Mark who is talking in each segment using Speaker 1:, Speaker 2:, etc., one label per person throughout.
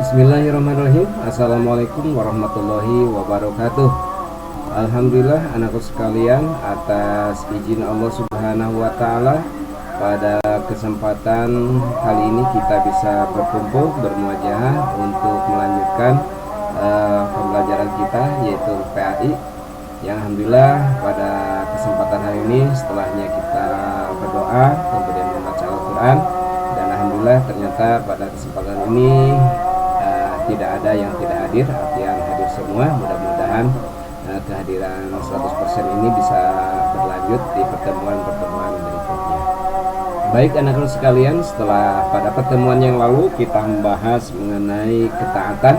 Speaker 1: Bismillahirrahmanirrahim. Assalamualaikum warahmatullahi wabarakatuh. Alhamdulillah anakku sekalian, atas izin Allah Subhanahu wa taala, pada kesempatan kali ini kita bisa berkumpul bermuajahah untuk melanjutkan pembelajaran kita, yaitu PAI. Yang alhamdulillah pada kesempatan hari ini setelahnya kita berdoa kemudian membaca Al-Quran, dan alhamdulillah ternyata pada kesempatan ini tidak ada yang tidak hadir, artian hadir semua. Mudah-mudahan kehadiran 100% ini bisa berlanjut di pertemuan-pertemuan berikutnya. Baik anak-anak sekalian, setelah pada pertemuan yang lalu kita membahas mengenai ketaatan,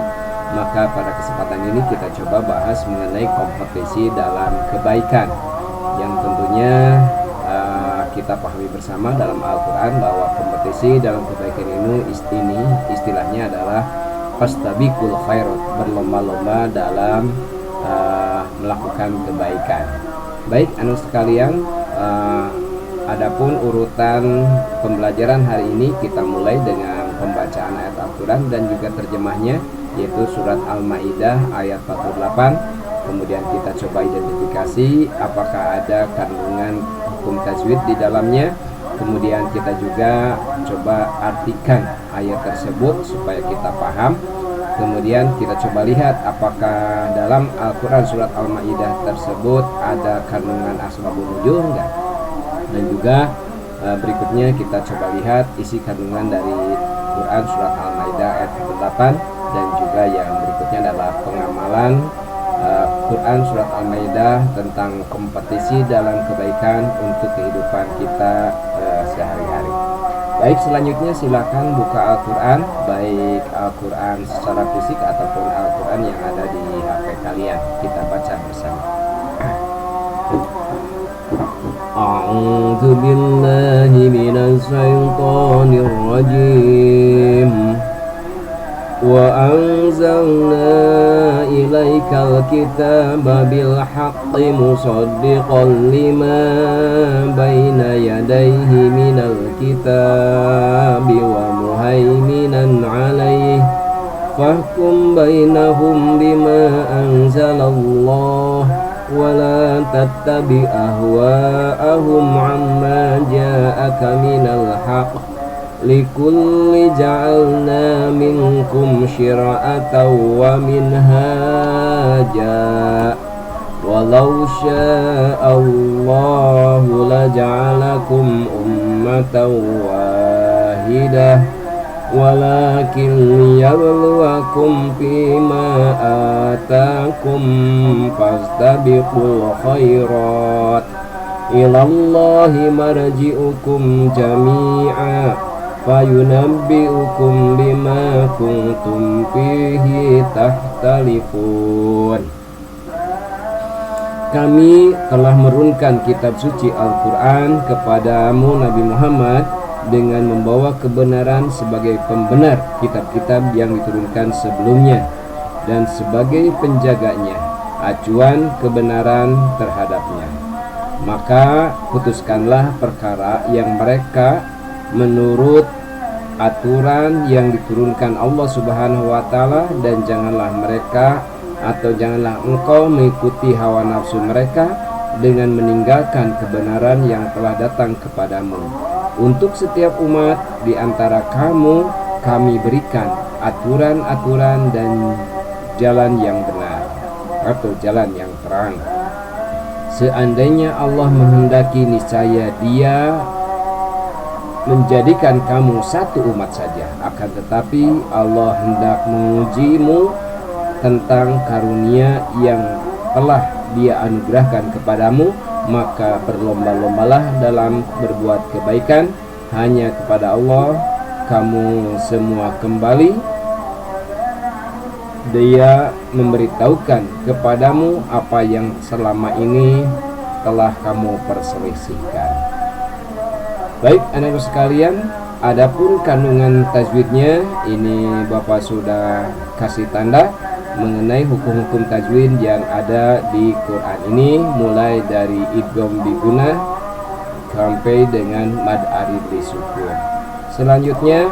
Speaker 1: maka pada kesempatan ini kita coba bahas mengenai kompetisi dalam kebaikan, yang tentunya kita pahami bersama dalam Al-Quran bahwa kompetisi dalam kebaikan ini istilahnya adalah fastabiqul khairat, berlomba-lomba dalam melakukan kebaikan. Baik anak sekalian, adapun urutan pembelajaran hari ini kita mulai dengan pembacaan ayat Al-Quran dan juga terjemahnya, yaitu surat Al-Maidah ayat 48. Kemudian kita coba identifikasi apakah ada kandungan hukum tajwid di dalamnya. Kemudian kita juga coba artikan ayat tersebut supaya kita paham. Kemudian kita coba lihat apakah dalam Al-Quran surat Al-Maidah tersebut ada kandungan asbabun nuzul enggak. Dan juga berikutnya kita coba lihat isi kandungan dari Quran surat Al-Maidah ayat 48. Dan juga yang berikutnya adalah pengamalan Quran surat Al-Maidah tentang kompetisi dalam kebaikan untuk kehidupan kita sehari-hari. Baik, selanjutnya silakan buka Al-Quran, baik Al-Quran secara fisik ataupun Al-Quran yang ada di HP kalian. Kita baca bersama. A'udzu billahi minasy syaithanir rajim. وأنزلنا إليك الكتاب بالحق مصدقا لما بين يديه من الكتاب ومهيمنا عليه فاحكم بينهم بما أنزل الله ولا تتبع أهواءهم عما جاءك من الحق لكل جعلنا منكم شرعة ومنهاجا ولو شاء الله لجعلكم أمة واحدة ولكن ليبلوكم فيما آتاكم فاستبقوا الخيرات إلى الله مرجعكم جميعا فَيُنَبِّئُكُمْ بِمَا كُنْتُمْ فِيهِ تَخْتَلِفُونَ. Kami telah menurunkan kitab suci Al-Quran kepadamu Nabi Muhammad dengan membawa kebenaran sebagai pembenar kitab-kitab yang diturunkan sebelumnya dan sebagai penjaganya, acuan kebenaran terhadapnya. Maka putuskanlah perkara yang mereka menurut aturan yang diturunkan Allah Subhanahu wa taala, dan janganlah mereka atau janganlah engkau mengikuti hawa nafsu mereka dengan meninggalkan kebenaran yang telah datang kepadamu. Untuk setiap umat di antara kamu kami berikan aturan-aturan dan jalan yang benar atau jalan yang terang. Seandainya Allah menghendaki, niscaya Dia menjadikan kamu satu umat saja. Akan tetapi Allah hendak mengujimu tentang karunia yang telah Dia anugerahkan kepadamu, maka berlomba-lombalah dalam berbuat kebaikan. Hanya kepada Allah kamu semua kembali. Dia memberitahukan kepadamu apa yang selama ini telah kamu perselisihkan. Baik anak-anak sekalian, adapun kandungan tajwidnya ini Bapak sudah kasih tanda mengenai hukum-hukum tajwid yang ada di Quran ini, mulai dari idgham bi gunnah sampai dengan mad arid li sukun. Selanjutnya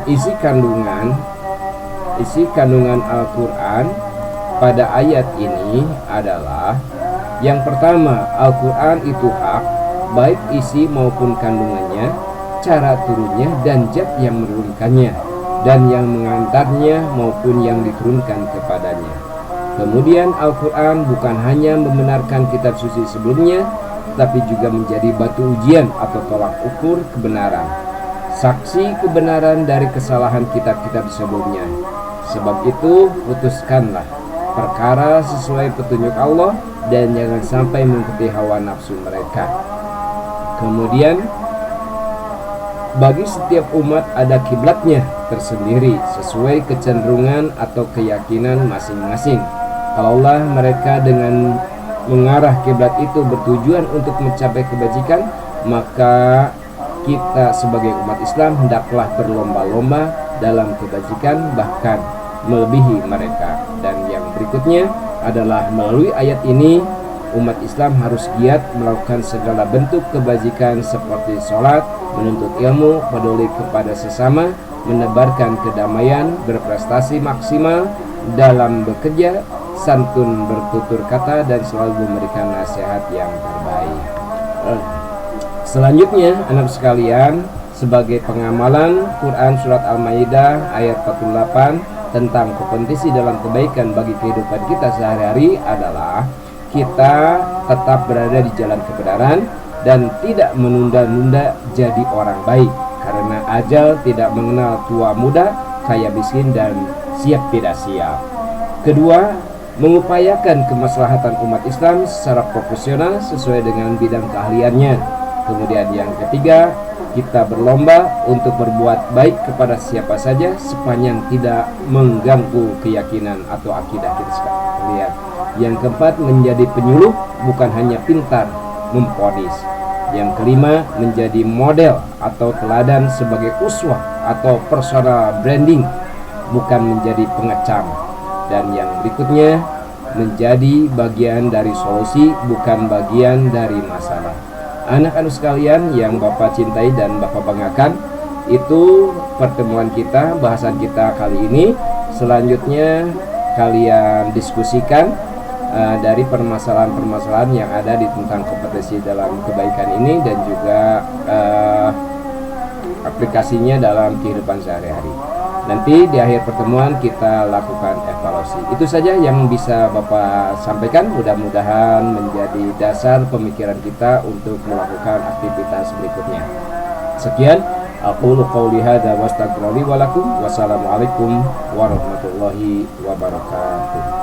Speaker 1: isi kandungan Al-Quran pada ayat ini adalah yang pertama, Al-Quran itu hak, baik isi maupun kandungannya, cara turunnya dan zat yang menurunkannya, dan yang mengantarnya maupun yang diturunkan kepadanya. Kemudian Al-Quran bukan hanya membenarkan kitab suci sebelumnya, tapi juga menjadi batu ujian atau tolak ukur kebenaran, saksi kebenaran dari kesalahan kitab-kitab sebelumnya. Sebab itu, putuskanlah perkara sesuai petunjuk Allah dan jangan sampai mengikuti hawa nafsu mereka. Kemudian, bagi setiap umat ada kiblatnya tersendiri sesuai kecenderungan atau keyakinan masing-masing. Kalaulah mereka dengan mengarah kiblat itu bertujuan untuk mencapai kebajikan, maka kita sebagai umat Islam hendaklah berlomba-lomba dalam kebajikan, bahkan melebihi mereka. Dan yang berikutnya adalah melalui ayat ini umat Islam harus giat melakukan segala bentuk kebajikan seperti sholat, menuntut ilmu, peduli kepada sesama, menebarkan kedamaian, berprestasi maksimal dalam bekerja, santun bertutur kata, dan selalu memberikan nasihat yang terbaik. Selanjutnya, anak sekalian, sebagai pengamalan Quran Surat Al-Maidah ayat 48 tentang kompetisi dalam kebaikan bagi kehidupan kita sehari-hari adalah kita tetap berada di jalan kebenaran dan tidak menunda-nunda jadi orang baik, karena ajal tidak mengenal tua muda, kaya miskin, dan siap tidak siap. Kedua, mengupayakan kemaslahatan umat Islam secara profesional sesuai dengan bidang keahliannya. Kemudian yang ketiga, kita berlomba untuk berbuat baik kepada siapa saja sepanjang tidak mengganggu keyakinan atau akidah kita sekalian. Yang keempat, menjadi penyuluh, bukan hanya pintar memponis. Yang kelima, menjadi model atau teladan sebagai uswah atau personal branding, bukan menjadi pengecam. Dan yang berikutnya, menjadi bagian dari solusi, bukan bagian dari masalah. Anak-anak sekalian yang Bapak cintai dan Bapak banggakan, itu pertemuan kita, bahasan kita kali ini. Selanjutnya kalian diskusikan dari permasalahan-permasalahan yang ada di tentang kompetisi dalam kebaikan ini, dan juga aplikasinya dalam kehidupan sehari-hari. Nanti di akhir pertemuan kita lakukan evaluasi. Itu saja yang bisa Bapak sampaikan. Mudah-mudahan menjadi dasar pemikiran kita untuk melakukan aktivitas berikutnya. Sekian, aqulu qouli hadza wa astaghfirullahi wa lakum. Wassalamualaikum warahmatullahi wabarakatuh.